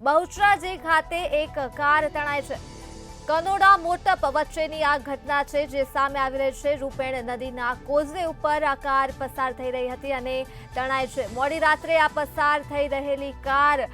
બહુચરાજી ખાતે એક કાર તણાઈ છે। કનોડા મોટપ વચ્ચેની આ ઘટના છે જે સામે આવી રહી છે। રૂપેણ નદીના કોઝવે ઉપર આ કાર પસાર થઈ રહી હતી અને તણાઈ છે। મોડી રાત્રે આ પસાર થઈ રહેલી કાર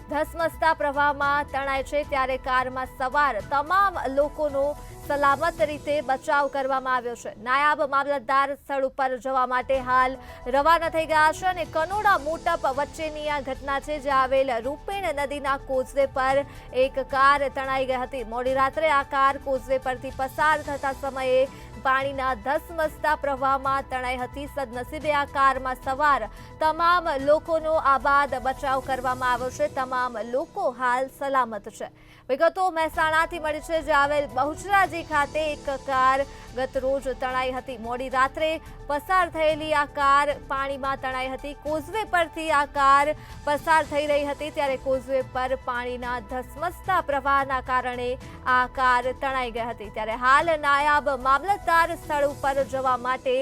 ધસમસતા પ્રવાહમાં તણાઈ છે, ત્યારે કારમાં સવાર તમામ લોકોનો સલામત રીતે બચાવ કરવામાં આવ્યો છે। નાયબ મામલતદાર સ્થળ ઉપર જવા માટે હાલ રવાના થઈ ગયા છે અને કનોડા મોટપ વચ્ચેની આ ઘટના છે જે આવેલ રૂપેણ નદીના કોઝવે પર એક કાર તણાઈ ગઈ હતી। મોડી રાત્રે આ કાર કોઝવે પરથી પસાર થતા સમયે પાણીના ધસમસતા પ્રવાહમાં તણાઈ હતી। સદનસીબે આ કારમાં સવાર તમામ લોકોનો આબાદ બચાવ કરવામાં આવ્યો છે। તમામ લોકો હાલ સલામત છે। વિગતો મહેસાણાથી મળી છે, જે આવેલ બહુચરાજી ખાતે એક કાર ગત રોજ તણાઈ હતી। મોડી રાત્રે પસાર થયેલી આ કાર પાણીમાં તણાઈ હતી। કોઝવે પરથી આ કાર પસાર થઈ રહી હતી, ત્યારે કોઝવે પર પાણીના ધસમસતા પ્રવાહના કારણે આ કાર તણાઈ ગઈ હતી। ત્યારે હાલ નાયબ મામલતદાર સ્થળ ઉપર જવા માટે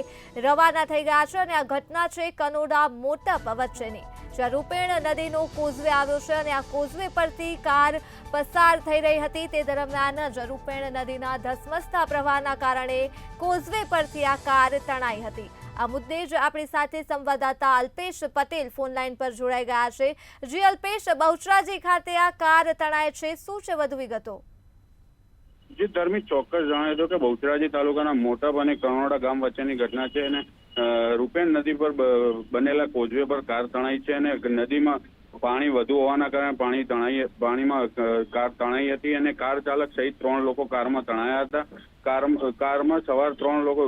રવાના થઈ ગયા છે અને આ ઘટના છે કનોડા મોટપ વચ્ચેની, જ્યાં રૂપેણ નદીનો કોઝવે આવ્યો છે અને આ કોઝવે પરથી કાર પસાર થઈ રહી હતી। તે દરમિયાન જ રૂપેણ નદીના ધસમસતા પ્રવાહના કારણે કોઝવે પરથી આ કાર તણાઈ હતી। આ મુદ્દે જ આપણી સાથે સંવાદદાતા અલ્પેશ પટેલ ફોનલાઈન પર જોડાઈ ગયા છે। જી અલ્પેશ, બહુચરાજી ખાતે આ કાર તણાય છે, શું છે વધુ વિગતો? જે ધર્મી ચોક્કસ જણાવી દો કે બહુચરાજી તાલુકાના મોટપ અને કનોડા ગામ વચ્ચેની ઘટના છે અને રૂપેણ નદી પર બનેલા કોઝવે પર કાર તણાઈ છે અને નદીમાં પાણી વધુ હોવાના કારણે પાણીમાં કાર તણાઈ હતી અને કાર ચાલક સહિત 3 લોકો કારમાં તણાયા હતા। કારમાં સવાર 3 લોકો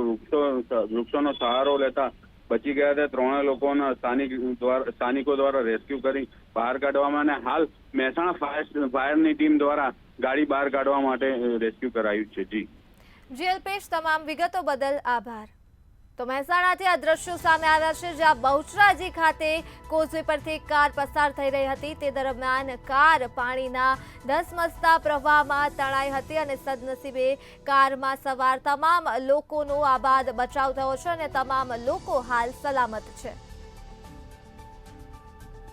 વૃક્ષોનો સહારો લેતા બચી ગયા હતા। 3 લોકોના સ્થાનિકો દ્વારા રેસ્ક્યુ કરી બહાર કાઢવામાં અને હાલ મહેસાણા ફાયરની ટીમ દ્વારા ગાડી બહાર કાઢવા માટે રેસ્ક્યુ કરાયું છે। જી અલ્પેશ, તમામ વિગતો બદલ આભાર। તો મહેસાણાથી આ દ્રશ્યો સામે આવ્યા છે, જ્યાં બહુચરાજી ખાતે કોઝવે પરથી કાર પસાર થઈ રહી હતી। તે દરમિયાન કાર પાણીના ધસમસતા પ્રવાહમાં તણાઈ હતી અને સદનસીબે કારમાં સવાર તમામ લોકોનો આબાદ બચાવ થયો છે અને તમામ લોકો હાલ સલામત છે।